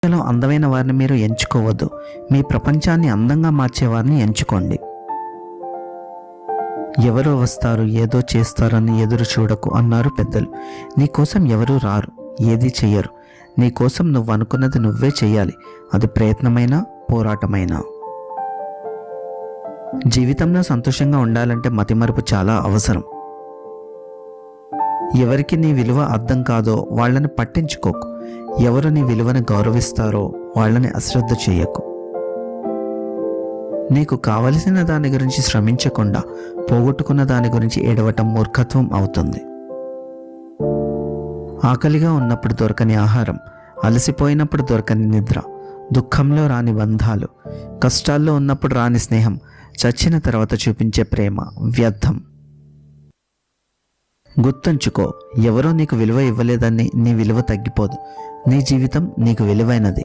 ఇందులో అందమైన వారిని మీరు ఎంచుకోవద్దు. మీ ప్రపంచాన్ని అందంగా మార్చేవారిని ఎంచుకోండి. ఎవరో వస్తారు, ఏదో చేస్తారని ఎదురు చూడకు అన్నారు పెద్దలు. నీకోసం ఎవరూ రారు, ఏదీ చెయ్యరు. నీకోసం నువ్వు అనుకున్నది నువ్వే చెయ్యాలి. అది ప్రయత్నమైనా, పోరాటమైనా. జీవితంలో సంతోషంగా ఉండాలంటే మతిమరుపు చాలా అవసరం. ఎవరికి నీ విలువ అర్థం కాదో వాళ్ళని పట్టించుకోకు. ఎవరు నీ విలువను గౌరవిస్తారో వాళ్ళని అశ్రద్ధ చేయకు. నీకు కావలసిన దాని గురించి శ్రమించకుండా పోగొట్టుకున్న దాని గురించి ఏడవటం మూర్ఖత్వం అవుతుంది. ఆకలిగా ఉన్నప్పుడు దొరకని ఆహారం, అలసిపోయినప్పుడు దొరకని నిద్ర, దుఃఖంలో రాని బంధాలు, కష్టాల్లో ఉన్నప్పుడు రాని స్నేహం, చచ్చిన తర్వాత చూపించే ప్రేమ వ్యర్థం. గుర్తుంచుకో, ఎవరో నీకు విలువ ఇవ్వలేదని నీ విలువ తగ్గిపోదు. నీ జీవితం నీకు విలువైనది.